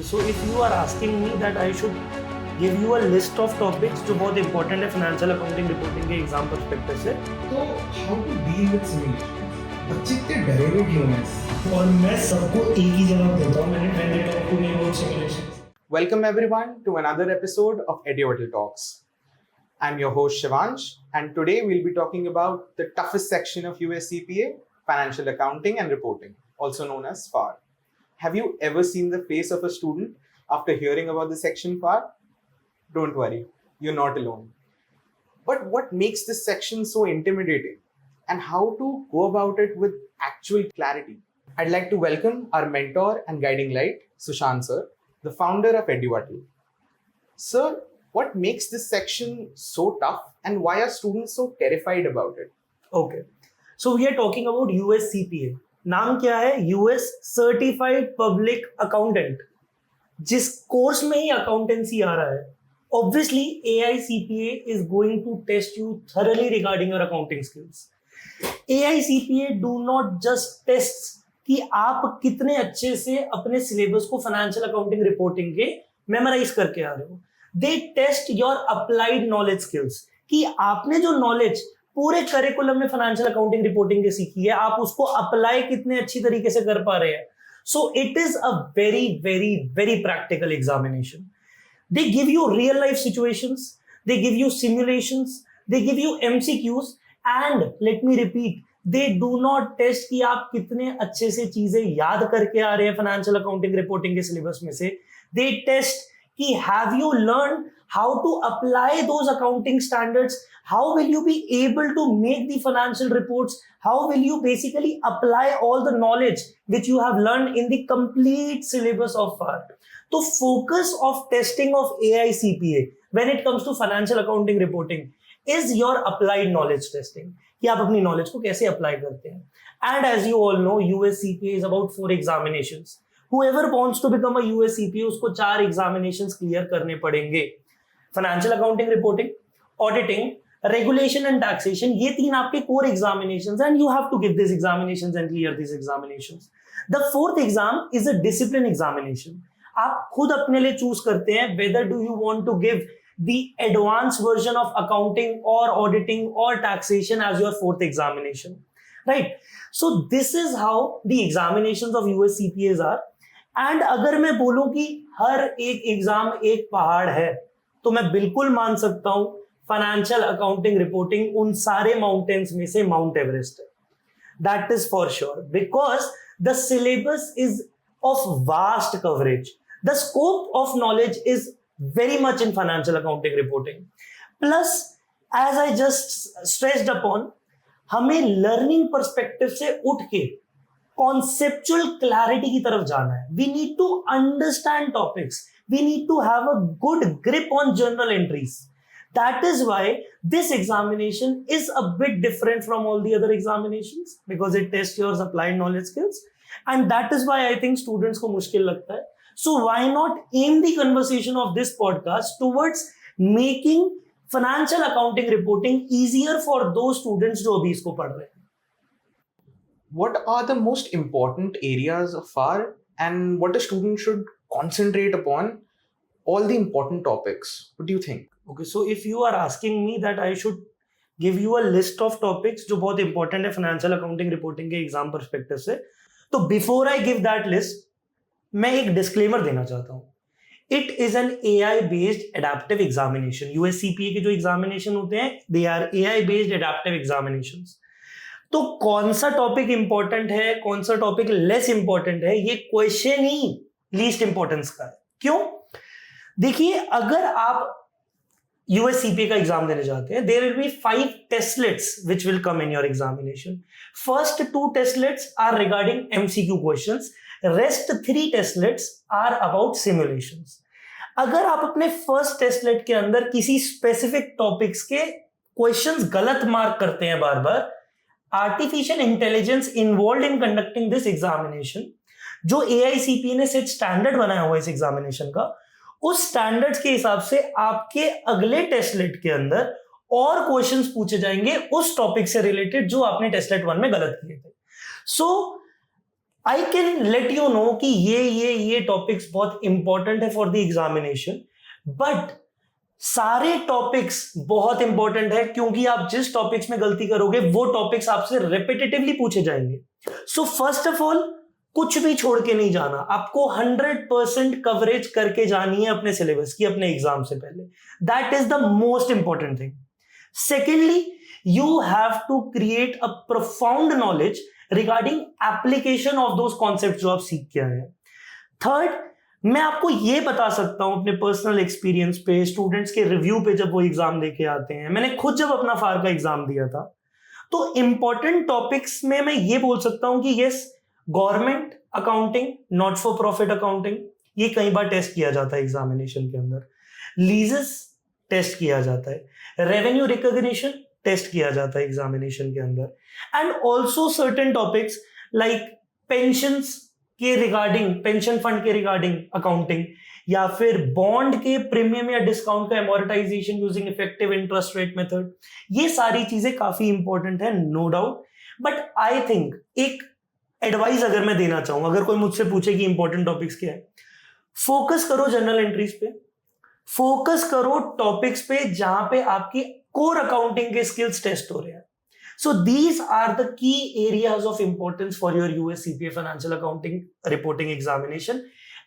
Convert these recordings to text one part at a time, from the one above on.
So if you are asking me that I should give you a list of topics जो बहुत important है financial accounting reporting के exam perspective से, तो how to deal with simulations? बच्चे इतने डरे हुए क्यों हैं? और मैं सबको एक ही जवाब देता हूँ मैंने when they talk to me about simulations. Welcome everyone to another episode of EduVital Talks. I'm your host Shivansh, and today we'll be talking about the toughest section of USCPA, Financial Accounting and Reporting, also known as FAR. Have you ever seen the face of a student after hearing about the section FAR? Don't worry, you're not alone. But what makes this section so intimidating, and how to go about it with actual clarity? I'd like to welcome our mentor and guiding light, Sushant sir, the founder of EduVital. Sir, what makes this section so tough, and why are students so terrified about it? Okay. So we are talking about USCPA. नाम क्या है? US Certified Public Accountant. जिस course में ही accountancy आ रहा है, obviously AICPA is going to test you thoroughly regarding your accounting skills. AICPA do not just test कि आप कितने अच्छे से अपने सिलेबस को फाइनेंशियल अकाउंटिंग रिपोर्टिंग के मेमोराइज करके आ रहे हो. They test your applied knowledge skills कि आपने जो नॉलेज पूरे करिकुलम में फाइनेंशियल अकाउंटिंग रिपोर्टिंग के सीखी है, आप उसको अप्लाई कितने अच्छी तरीके से कर पा रहे हैं. So it is a very very very practical examination. They give you real life situations, they give you simulations, they give you MCQs, and let me repeat, they do not test कि आप कितने अच्छे से चीजें याद करके आ रहे हैं फाइनेंशियल अकाउंटिंग रिपोर्टिंग के सिलेबस में से. दे टेस्ट कि have you learned how to apply those accounting standards, how will you be able to make the financial reports, how will you basically apply all the knowledge which you have learned in the complete syllabus of FAR. तो focus of testing of AICPA when it comes to financial accounting reporting is your applied knowledge testing, कि आप अपनी knowledge को कैसे apply करते हैं. And as you all know, USCPA is about 4 examinations. Whoever wants to become a USCPA, उसको 4 examinations clear करने पड़ेंगे. Financial accounting reporting, auditing, regulation and taxation, ये 3 आपके core examinations and you have to give these examinations and clear these examinations. The 4th exam is a discipline examination. आप खुद अपने लिए choose करते हैं whether do you want to give the advanced version of accounting or auditing or taxation as your 4th examination. Right? So this is how the examinations of USCPAs are. And अगर मैं बोलूं कि हर एक exam एक पहाड़ है, तो मैं बिल्कुल मान सकता हूं फाइनेंशियल अकाउंटिंग रिपोर्टिंग उन सारे माउंटेन्स में से माउंट एवरेस्ट है. That is for sure, because the syllabus is of vast coverage. The scope of knowledge is very much in financial accounting reporting. Plus as I just stressed upon, हमें learning perspective से उठ के conceptual clarity की तरफ जाना है. We need to understand topics. We need to have a good grip on journal entries. That is why this examination is a bit different from all the other examinations, because it tests your applied knowledge skills, and that is why I think students को मुश्किल लगता है. So why not aim the conversation of this podcast towards making financial accounting reporting easier for those students जो अभी इसको पढ़ रहे हैं. What are the most important areas of FAR, and what a student should concentrate upon? All the important topics. What do you think? Okay, so if you are asking me that I should give you a list of topics जो बहुत important है financial accounting reporting के exam perspective से, तो before I give that list, मैं एक disclaimer देना चाहता हूँ. It is an AI based adaptive examination. USCPA के जो examination होते हैं, they are AI based adaptive examinations. तो कौन सा टॉपिक इंपॉर्टेंट है, कौन सा टॉपिक लेस इंपॉर्टेंट है, ये क्वेश्चन ही लीस्ट इंपॉर्टेंस का है. क्यों? देखिए, अगर आप USCPA का एग्जाम देने जाते हैं, there will be 5 testlets which will come in your examination. First 2 testlets are regarding MCQ questions, rest 3 testlets are about simulations. अगर आप अपने फर्स्ट टेस्टलेट के अंदर किसी स्पेसिफिक टॉपिक्स के क्वेश्चंस गलत मार्क करते हैं बार बार, artificial intelligence involve in conducting this examination, जो AICPA ने सेट स्टैंडर्ड बनाया हुआ है इस एग्जामिनेशन का, उस स्टैंडर्ड्स के हिसाब से आपके अगले टेस्टलेट के अंदर और क्वेश्चंस पूछे जाएंगे उस टॉपिक से रिलेटेड जो आपने टेस्टलेट 1 में गलत किए थे. So I can let you know कि ये टॉपिक्स बहुत इंपॉर्टेंट है फॉर द एग्जामिनेशन, बट सारे टॉपिक्स बहुत इंपॉर्टेंट है क्योंकि आप जिस टॉपिक्स में गलती करोगे वो टॉपिक्स आपसे रिपीटेटिवली पूछे जाएंगे. सो फर्स्ट ऑफ ऑल कुछ भी छोड़ के नहीं जाना, आपको 100% कवरेज करके जानी है अपने सिलेबस की अपने एग्जाम से पहले. That is the most important thing. Secondly, you have to create a profound knowledge regarding application of those concept जो आप सीख के आए हैं. थर्ड, मैं आपको ये बता सकता हूं अपने पर्सनल एक्सपीरियंस पे, स्टूडेंट्स के रिव्यू पे जब वो एग्जाम देके आते हैं, मैंने खुद जब अपना फार का एग्जाम दिया था, तो इंपॉर्टेंट टॉपिक्स में मैं ये बोल सकता हूं कि yes, government accounting, not for profit accounting, ये कई बार टेस्ट किया जाता है एग्जामिनेशन के अंदर. लीजेस टेस्ट किया जाता है, रेवेन्यू रिकॉग्निशन टेस्ट किया जाता है एग्जामिनेशन के अंदर, and also certain topics like pensions के रिगार्डिंग, पेंशन फंड के रिगार्डिंग अकाउंटिंग, या फिर बॉन्ड के प्रीमियम या डिस्काउंट का amortization using effective interest rate method. ये सारी चीजें काफी इंपॉर्टेंट है, no doubt. But I think एक एडवाइस अगर मैं देना चाहूं, अगर कोई मुझसे पूछे कि इंपॉर्टेंट टॉपिक्स क्या है, फोकस करो जनरल एंट्रीज पे, फोकस करो टॉपिक्स पे जहां पे आपकी कोर अकाउंटिंग के स्किल्स टेस्ट हो रहे हैं. So these are the key areas of importance for your US CPA financial accounting reporting examination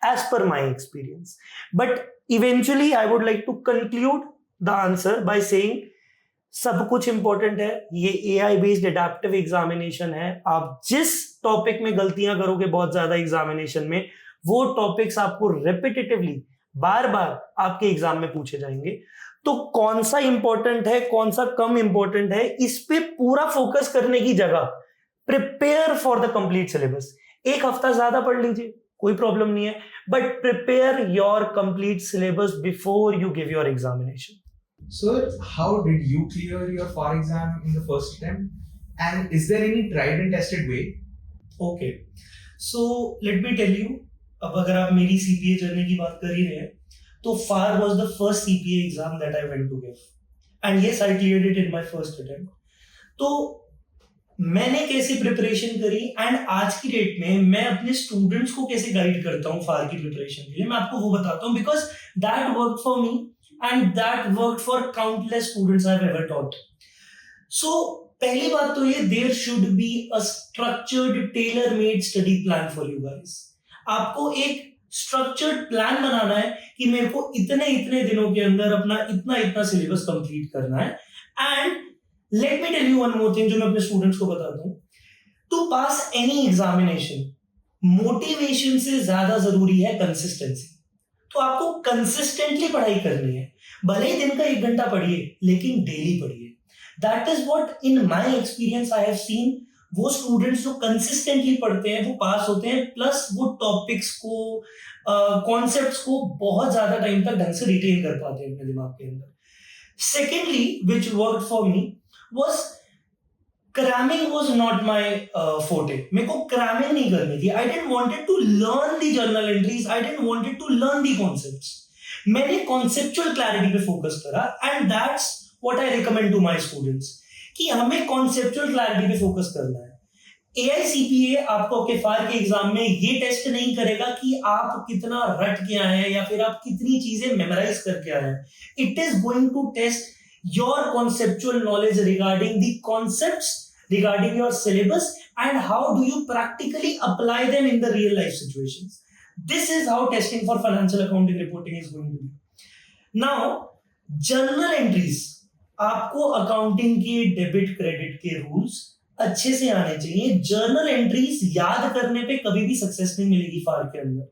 as per my experience. But eventually I would like to conclude the answer by saying सब कुछ important है, ये AI based adaptive examination है. आप जिस topic में गलतियां करोगे बहुत ज्यादा एग्जामिनेशन में, वो टॉपिक्स आपको रिपीटेटिवली बार बार आपके एग्जाम में पूछे जाएंगे. तो कौन सा इंपॉर्टेंट है, कौन सा कम इंपॉर्टेंट है, इस पे पूरा फोकस करने की जगह prepare for the complete syllabus. एक हफ्ता ज्यादा पढ़ लीजिए, कोई प्रॉब्लम नहीं है, but prepare your complete syllabus before you give your examination. Sir, how did you clear your FAR exam in the first attempt? And is there any tried and tested way? Okay, so let me tell you, अब अगर आप मेरी CPA journey की बात कर ही रहे हैं, तो FAR was the first CPA exam that I went to give, and yes, I cleared it in my first attempt. तो मैंने कैसे प्रिपरेशन करी एंड आज की डेट में मैं अपने स्टूडेंट्स को कैसे गाइड करता हूँ FAR की प्रिपरेशन के लिए, मैं आपको वो बताता हूँ, because that work for me and that work for countless students I have ever taught. So पहली बात तो ये, there should be a structured tailor made study plan for you guys. आपको एक स्ट्रक्चर्ड प्लान बनाना है कि मेरे को इतने इतने दिनों के अंदर अपना इतना इतना सिलेबस कंप्लीट करना है. And let me tell you one more thing जो मैं अपने स्टूडेंट्स को बताता हूं, to pass any examination motivation से ज्यादा जरूरी है कंसिस्टेंसी. तो आपको कंसिस्टेंटली पढ़ाई करनी है, भले ही दिन का 1 घंटा पढ़िए लेकिन डेली पढ़िए. That is what in my experience I have scene. वो स्टूडेंट्स जो कंसिस्टेंटली पढ़ते हैं वो पास होते हैं, प्लस वो टॉपिक्स को, कॉन्सेप्ट्स को बहुत ज्यादा टाइम तक ढंग से रिटेन कर पाते हैं अपने दिमाग के अंदर. Secondly, which worked for me was cramming was not my forte. मेरे को क्रैमिंग नहीं करनी थी. I didn't wanted to learn the journal entries, I didn't wanted to learn the concepts. मैंने कॉन्सेप्चुअल क्लैरिटी पे फोकस करा, and that's what I recommend to my students कि हमें कॉन्सेप्चुअल क्लैरिटी पे फोकस करना है. AICPA आपको आपके फार के एग्जाम में ये टेस्ट नहीं करेगा कि आप कितना रट के आए हैं या फिर आप कितनी चीजें मेमोराइज करके आए हैं. It is going to test your conceptual knowledge regarding the concepts, regarding your syllabus, and how do you practically apply them in the real life situations. This is how testing for financial accounting reporting is going to be. Now journal entries, आपको accounting के debit credit के rules अच्छे से आने चाहिए. Journal entries याद करने पे कभी भी सक्सेस नहीं मिलेगी फार के अंदर.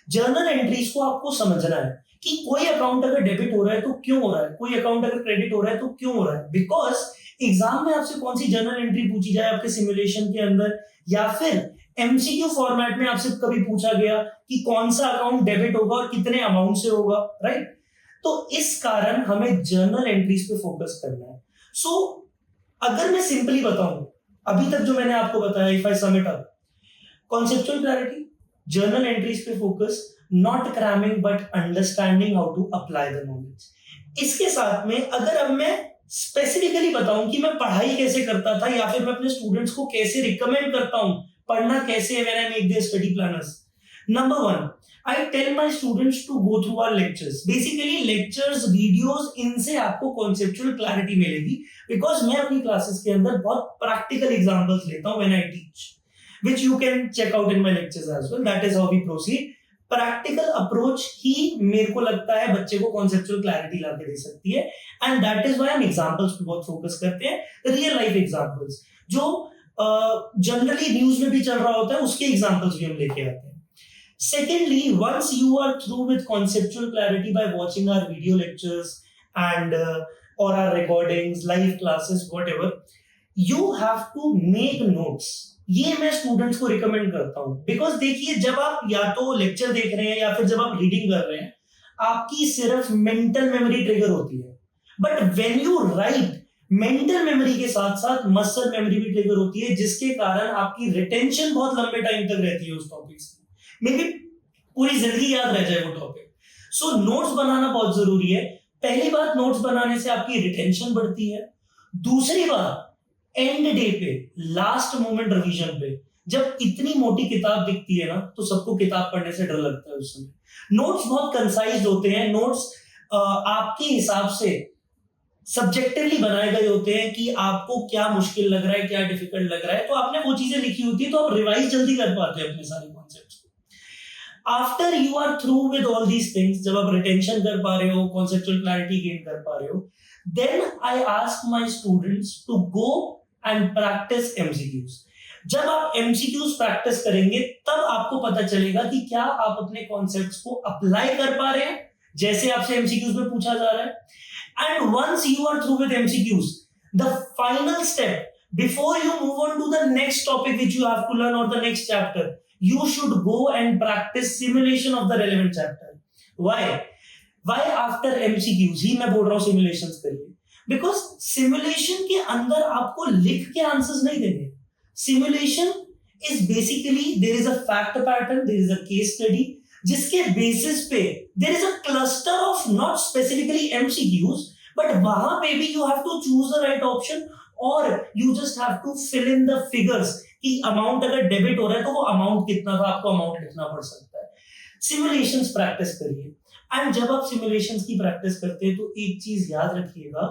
जर्नल एंट्रीज को आपको समझना है कि कोई अकाउंट अगर डेबिट हो रहा है तो क्यों हो रहा है, कोई अकाउंट अगर क्रेडिट हो रहा है तो क्यों हो रहा है. बिकॉज एग्जाम में आपसे कौन सी जर्नल एंट्री पूछी जाए आपके सिमुलेशन के अंदर, या फिर एमसीक्यू फॉर्मेट में आपसे कभी पूछा गया कि कौन सा अकाउंट डेबिट होगा और कितने अमाउंट से होगा, राइट. तो इस कारण हमें जर्नल एंट्रीज पे फोकस करना है. सो अगर मैं सिंपली बताऊं, अभी तक जो मैंने आपको बताया, if I sum it up, conceptual clarity, journal entries पे focus, not cramming but understanding how to apply the knowledge. इसके साथ में अगर अब मैं स्पेसिफिकली बताऊं कि मैं पढ़ाई कैसे करता था या फिर मैं अपने स्टूडेंट्स को कैसे रिकमेंड करता हूं पढ़ना कैसे है when I make their study planners. Number one, I tell my students to go through our lectures. Basically lectures, videos, इनसे आपको conceptual clarity मिलेगी, because मैं अपनी classes के अंदर बहुत practical examples लेता हूँ when I teach, which you can check out in my lectures as well. That is how we proceed. Practical approach ही मेरे को लगता है बच्चे को कॉन्सेप्चुअल क्लैरिटी ला के दे सकती है, एंड दैट इज व्हाई हम एग्जांपल्स पे बहुत फोकस करते हैं, रियल लाइफ एग्जांपल्स जो जनरली न्यूज में भी चल रहा होता है, उसके एग्जांपल्स भी हम लेके आते हैं. Secondly, once you are through with conceptual clarity by watching our video lectures and और our recordings, live classes, whatever, you have to make notes. ये मैं स्टूडेंट्स को रिकमेंड करता हूं, बिकॉज देखिए जब आप या तो लेक्चर देख रहे हैं या फिर जब आप रीडिंग कर रहे हैं, आपकी सिर्फ मेंटल मेमोरी ट्रिगर होती है, but when you right, mental memory के साथ साथ मसल मेमोरी भी ट्रिगर होती है, जिसके कारण आपकी रिटेंशन बहुत लंबे टाइम तक रहती है उस टॉपिक की, मे बी पूरी जिंदगी याद रह जाए वो टॉपिक. सो नोट्स बनाना बहुत जरूरी है. पहली बात, नोट्स बनाने से आपकी रिटेंशन बढ़ती है. दूसरी बात, एंड डे पे, लास्ट मोमेंट रिवीजन पे, जब इतनी मोटी किताब दिखती है ना, तो सबको किताब पढ़ने से डर लगता है उस समय. नोट्स बहुत कंसाइज होते हैं. नोट्स आपके हिसाब से सब्जेक्टिवली बनाए गए होते हैं कि आपको क्या मुश्किल लग रहा है, क्या डिफिकल्ट लग रहा है, तो आपने वो चीजें लिखी होती है, तो आप रिवाइज जल्दी कर पाते हैं अपने सारे कॉन्सेप्ट्स को. After you are through with all these things, जब आप रिटेंशन कर पा रहे हो, कॉन्सेप्चुअल क्लैरिटी गेन कर पा रहे हो, then I ask my students to go and practice MCQs. जब आप MCQs प्रैक्टिस करेंगे, तब आपको पता चलेगा कि क्या आप अपने कॉन्सेप्ट्स को अप्लाई कर पा रहे हैं, जैसे आपसे MCQs में पूछा जा रहा है. And once you are through with MCQs, the final step before you move on to the next topic which you have to learn or the next chapter, you should go and practice simulation of the relevant chapter. Why after MCQs ही मैं बोल रहा हूँ simulations करिए, because simulation के अंदर आपको लिख के आंसर्स नहीं देंगे. Simulation is basically, there is a fact pattern, there is a case study, जिसके बेसिस पे there is a cluster of not specifically MCQs, but वहां पे भी you have to choose the right option, और you just have to fill in the figures कि amount अगर debit हो रहा है तो वो अमाउंट कितना था, आपको अमाउंट लिखना पड़ सकता है. सिमुलेशंस प्रैक्टिस करिए. एंड जब आप सिमुलेशंस की प्रैक्टिस करते हैं, तो एक चीज याद रखिएगा,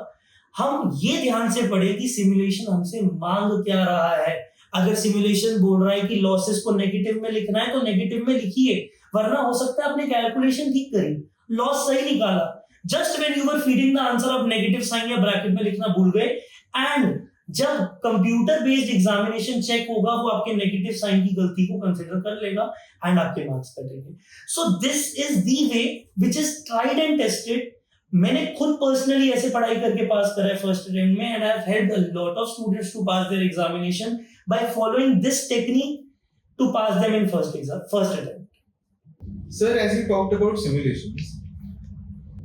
हम ये ध्यान से पढ़े कि सिमुलेशन हमसे मांग क्या रहा है. अगर सिमुलेशन बोल रहा है कि लॉसेस को नेगेटिव में लिखना है, तो नेगेटिव में लिखिए, वरना हो सकता है आपने कैलकुलेशन ठीक करी, लॉस सही निकाला, just when you were feeding the answer of negative sign या ब्रैकेट में लिखना भूल गए, एंड जब कंप्यूटर बेस्ड एग्जामिनेशन चेक होगा, वो आपके नेगेटिव साइन की गलती को कंसीडर कर लेगा एंड आपके मार्क्स कटेंगे. So this is the way which is tried and tested. मैंने खुद पर्सनली ऐसे पढ़ाई करके पास करा है फर्स्ट अटेम्प्ट में, and I have helped a lot of students to pass their examination by following this technique to pass them in first attempt. Sir, as you talked about simulations,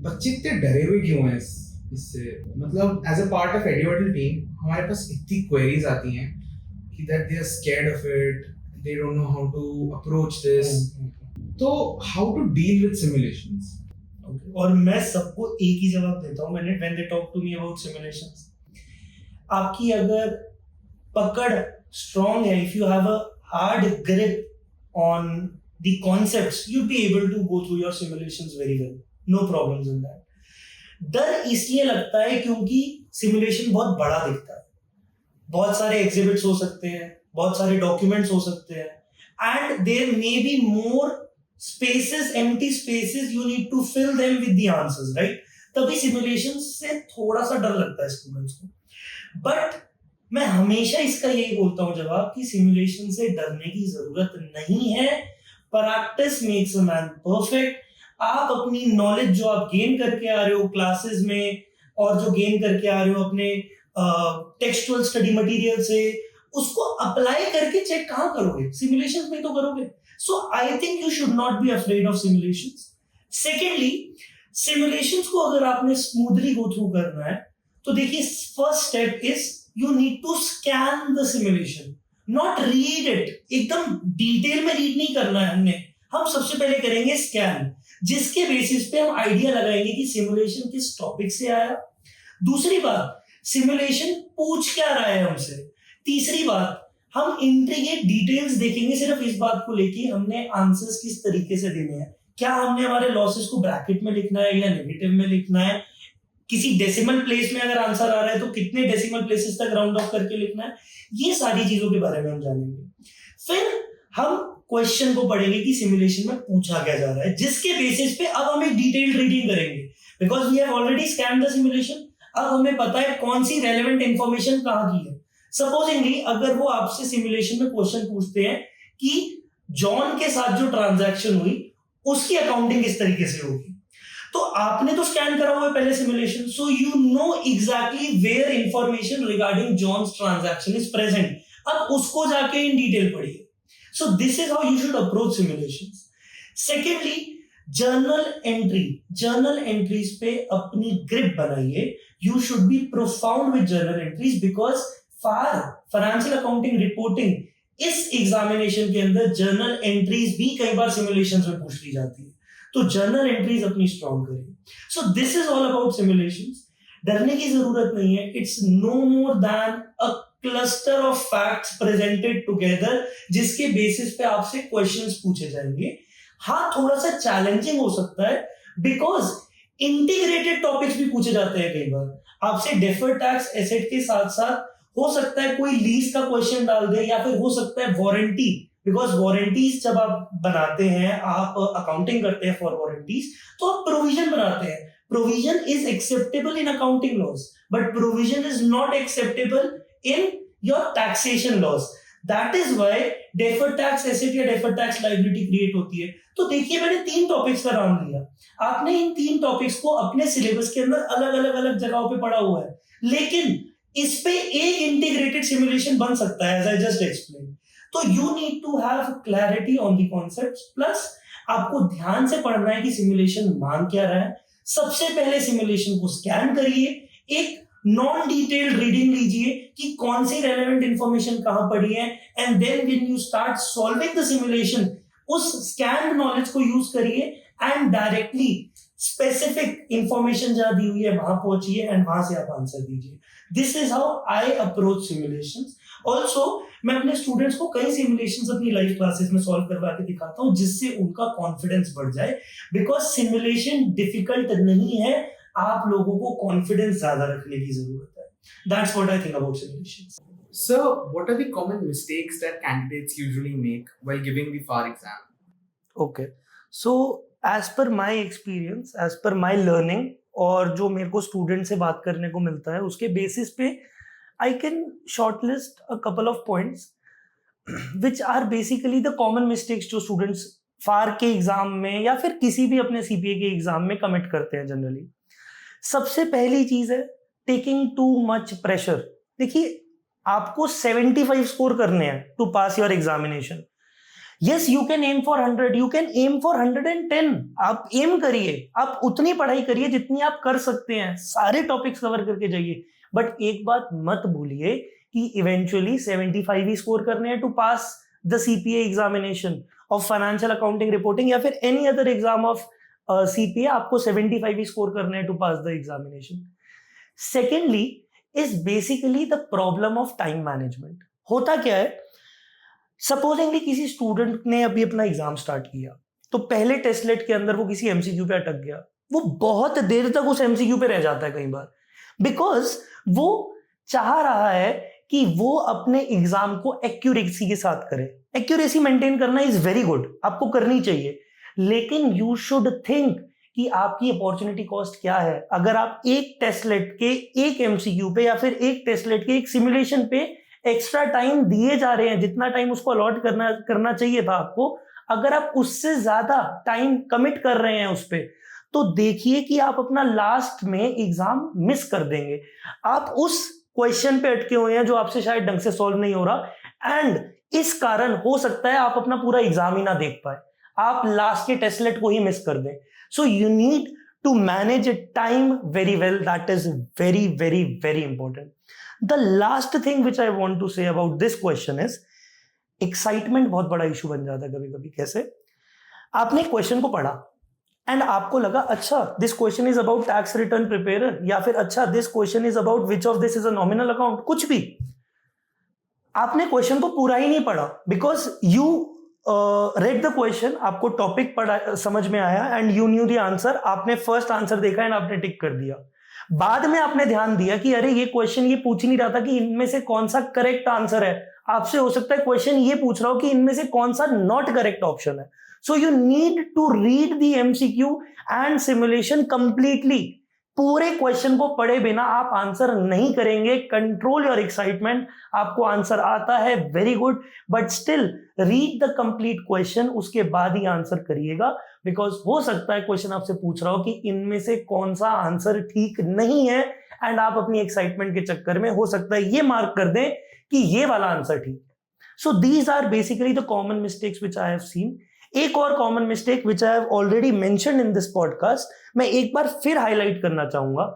बच्चे इतने डरे हुए क्यों हैं इससे? मतलब as a part of editorial team हमारे पास इतनी क्वेरीज आती हैं कि that they are scared of it, they don't know how to approach this. तो how to deal with simulations? और मैं सबको एक ही जवाब देता हूं, मैंने when they talk to me about simulations, आपकी अगर पकड़ स्ट्रांग है, if you have a hard grip on the concepts, you be able to go through your simulations very well, no problems in that. डर इसलिए लगता है क्योंकि simulation बहुत बड़ा दिखता है, बहुत सारे एग्जिबिट्स हो सकते हैं, बहुत सारे डॉक्यूमेंट्स हो सकते हैं, and there may be more spaces, empty spaces, you need to fill them with the answers, right? तभी सिमुलेशन से थोड़ा सा डर लगता है स्टूडेंट्स को. बट मैं हमेशा इसका यही बोलता हूं जवाब कि सिमुलेशन से डरने की जरूरत नहीं है. Practice makes a man perfect. आप अपनी नॉलेज जो आप गेन करके आ रहे हो क्लासेस में, और जो गेन करके आ रहे हो अपने टेक्सचुअल स्टडी मटेरियल से, उसको अप्लाई करके चेक कहां करोगे? सिमुलेशन में तो करोगे. So I think you should not be afraid of simulations. Secondly, simulations को अगर आपने smoothly go through करना है, तो देखिए first step is you need to scan the simulation, not read it. एकदम डिटेल में रीड नहीं करना है हमने. हम सबसे पहले करेंगे स्कैन, जिसके बेसिस पे हम आइडिया लगाएंगे कि सिमुलेशन किस टॉपिक से आया. दूसरी बात, सिमुलेशन पूछ क्या रहा है हमसे. तीसरी बात, हम एंट्री के डिटेल्स देखेंगे सिर्फ इस बात को लेके हमने आंसर्स किस तरीके से देने हैं, क्या हमने हमारे लॉसेस को ब्रैकेट में लिखना है या नेगेटिव में लिखना है, किसी डेसिमल प्लेस में अगर आंसर आ रहा है तो कितने डेसिमल प्लेसेस तक राउंड ऑफ करके लिखना है, ये सारी चीजों के बारे में हम जानेंगे। फिर हम क्वेश्चन को पढ़ेंगे कि सिमुलेशन में पूछा क्या जा रहा है, जिसके बेसिस पे अब हम एक डिटेल्ड रीडिंग करेंगे because we have already scan the simulation. अब हमें पता है कौन सी रेलेवेंट इंफॉर्मेशन कहां की है। सपोजिंगली अगर वो आपसे सिमुलेशन में क्वेश्चन पूछते हैं कि जॉन के साथ जो ट्रांजैक्शन हुई उसकी अकाउंटिंग किस तरीके से होगी, तो आपने तो स्कैन करा हुआ है पहले simulation, so you know exactly where information regarding John's transaction is present. अब उसको जाके इन डिटेल पढ़िए। So this is how you should approach simulations. Secondly, journal entries पे अपनी ग्रिप बनाइए। You should be profound with journal entries because financial accounting reporting इस examination के अंदर जर्नल एंट्रीज भी कई बार सिमुलेशंस में पूछ ली जाती है, तो जर्नल एंट्रीज अपनी स्ट्रॉन्ग करिए। So this is all about simulations. डरने की जरूरत नहीं है, it's no more than a cluster of facts presented together जिसके बेसिस पे आपसे क्वेश्चंस पूछे जाएंगे। हाँ, थोड़ा सा चैलेंजिंग हो सकता है बिकॉज इंटीग्रेटेड टॉपिक्स भी पूछे जाते हैं कई बार। आपसे डेफर्ड टैक्स एसेट के साथ साथ हो सकता है कोई लीज का क्वेश्चन डाल दे, या फिर हो सकता है वारंटी, बिकॉज वारंटीज जब आप बनाते हैं, आप अकाउंटिंग करते हैं फॉर वारंटीज, तो आप प्रोविजन बनाते हैं। Provision is acceptable in accounting laws but provision is not acceptable in your taxation laws. That is why deferred tax asset या डेफर्ड टैक्स लायबिलिटी क्रिएट होती है। तो देखिए, मैंने 3 टॉपिक्स का नाम लिया, आपने इन 3 टॉपिक्स को अपने सिलेबस के अंदर अलग जगहों पे पढ़ा हुआ है, लेकिन इस पे एक इंटीग्रेटेड सिमुलेशन बन सकता है एज आई जस्ट एक्सप्लेन। तो you need to have clarity on the concepts, plus आपको ध्यान से पढ़ना है कि सिमुलेशन मांग क्या रहा है। सबसे पहले सिमुलेशन को स्कैन करिए, एक नॉन डिटेल्ड रीडिंग लीजिए कि कौन सी रेलेवेंट इंफॉर्मेशन कहां पड़ी है, and then when you start solving the simulation उस स्कैन्ड नॉलेज को यूज करिए एंड डायरेक्टली स्पेसिफिक इंफॉर्मेशन जहां दी हुई है वहां पहुंचिए एंड वहां से आप आंसर दीजिए। This is how I approach simulations. Also मैं अपने स्टूडेंट्स को कई सिमुलेशंस अपनी लाइव क्लासेस में सॉल्व करवा के दिखाता हूं जिससे उनका कॉन्फिडेंस बढ़ जाए, बिकॉज सिमुलेशन डिफिकल्ट नहीं है, आप लोगों को कॉन्फिडेंस ज्यादा रखने की जरूरत है। That's what I think about simulations. So, what are the common mistakes that candidates usually make while giving the FAR exam? Okay, so as per my experience, as per my learning, और जो मेरे को student से बात करने को मिलता है उसके बेसिस पे I can shortlist a couple of points which are basically the common mistakes जो स्टूडेंट्स फार के एग्जाम में या फिर किसी भी अपने सीपीए के एग्जाम में कमिट करते हैं जनरली। सबसे पहली चीज है टेकिंग टू मच प्रेशर। देखिए, आपको 75 स्कोर करने हैं to pass your examination. Yes, you can aim for 100, you can aim for 110। आप एम करिए, आप उतनी पढ़ाई करिए जितनी आप कर सकते हैं, सारे टॉपिक्स कवर करके जाइए, बट एक बात मत भूलिए कि इवेंचुअली 75 ही स्कोर करने हैं to pass the CPA examination of financial accounting reporting या फिर any other exam of CPA. आपको 75 ही स्कोर करने हैं to pass the examination. Secondly is basically the problem of time management. होता क्या है, सपोजिंगली किसी स्टूडेंट ने अभी अपना एग्जाम स्टार्ट किया, तो पहले टेस्टलेट के अंदर वो किसी एमसीक्यू पे अटक गया, वो बहुत देर तक उस एमसीक्यू पे रह जाता है कई बार, बिकॉज वो चाह रहा है कि वो अपने एग्जाम को एक्यूरेसी के साथ करे। एक्यूरेसी मेंटेन करना इज वेरी गुड, आपको करनी चाहिए, लेकिन यू शुड थिंक कि आपकी अपॉर्चुनिटी कॉस्ट क्या है। अगर आप एक टेस्टलेट के एक एमसीक्यू पे या फिर एक टेस्टलेट के एक सिमुलेशन पे एक्स्ट्रा टाइम दिए जा रहे हैं, जितना टाइम उसको अलॉट करना चाहिए था आपको, अगर आप उससे ज्यादा टाइम कमिट कर रहे हैं उस पे, तो देखिए कि आप अपना लास्ट में एग्जाम मिस कर देंगे। आप उस क्वेश्चन पे अटके हुए हैं जो आपसे शायद ढंग से सॉल्व नहीं हो रहा, एंड इस कारण हो सकता है आप अपना पूरा एग्जाम ही ना देख पाए, आप लास्ट के टेस्टलेट को ही मिस कर दें। So you need to manage time very well, that is very very very important. The last thing which I want to say about this question is excitement बहुत बड़ा इशू बन जाता है कभी कभी। कैसे? आपने क्वेश्चन को पढ़ा एंड आपको लगा अच्छा this question is about tax return preparer, या फिर अच्छा this question is about which of this is a nominal account, कुछ भी आपने क्वेश्चन को पूरा ही नहीं पढ़ा, because you read the question, आपको टॉपिक पढ़ा, समझ में आया, and you new the answer. आपने फर्स्ट आंसर देखा एंड आपने टिक कर दिया. बाद में आपने ध्यान दिया कि अरे ये क्वेश्चन ये पूछ ही नहीं रहा था कि इनमें से कौन सा करेक्ट आंसर है. आपसे हो सकता है क्वेश्चन ये पूछ रहा हो कि इनमें से कौन सा नॉट करेक्ट ऑप्शन है. So you need to read the MCQ and simulation completely. पूरे क्वेश्चन को पढ़े बिना आप आंसर नहीं करेंगे. Control your excitement. आपको आंसर आता है, very good, but still read the complete question, उसके बाद ही आंसर करिएगा. बिकॉज हो सकता है क्वेश्चन आपसे पूछ रहा हो कि इनमें से कौन सा आंसर ठीक नहीं है, एंड आप अपनी एक्साइटमेंट के चक्कर में हो सकता है ये मार्क कर दें कि ये वाला आंसर ठीक. So these are basically the common mistakes which I have seen. एक और common mistake which I have already mentioned in this podcast, मैं एक बार फिर हाईलाइट करना चाहूंगा.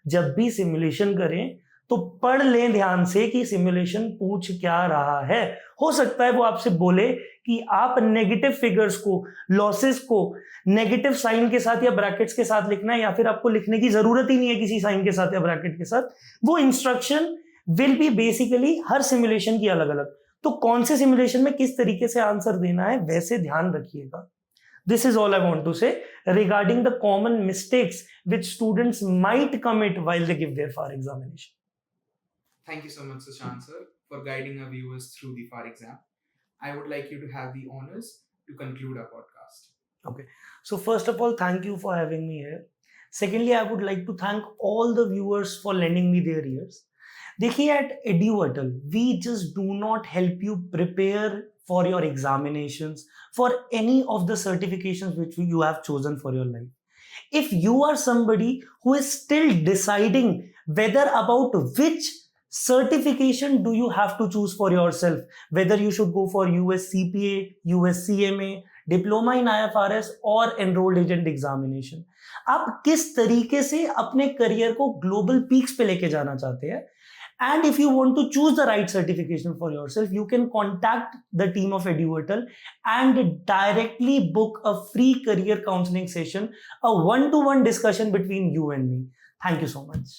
जब भी सिमुलेशन करें तो पढ़ लें ध्यान से कि सिमुलेशन पूछ क्या रहा है. हो सकता है वो आपसे बोले कि आप नेगेटिव फिगर्स को, लॉसेस को नेगेटिव साइन के साथ या ब्रैकेट्स के साथ लिखना है, या फिर आपको लिखने की जरूरत ही नहीं है किसी साइन के साथ या ब्रैकेट के साथ. वो instruction will be basically her simulation की अलग अलग. तो कौन से सिमुलेशन में किस तरीके से आंसर देना है वैसे ध्यान रखिएगा. This is all I want to say regarding the common mistakes which students might commit while they give their FAR examination. Thank you so much, Sushant sir, for guiding our viewers through the FAR exam. I would like you to have the honors to conclude our podcast. Okay. So first of all, thank you for having me here. Secondly, I would like to thank all the viewers for lending me their ears. देखिए, at EduAtal, we just do not help you prepare for your examinations, for any of the certifications which you have chosen for your life. If you are somebody who is still deciding whether about which certification do you have to choose for yourself, whether you should go for US CPA, US CMA, Diploma in IFRS or Enrolled Agent Examination, आप किस तरीके से अपने career को global peaks पे लेके जाना चाहते हैं. And if you want to choose the right certification for yourself, you can contact the team of EduAtal and directly book a free career counseling session, a one-to-one discussion between you and me. Thank you so much.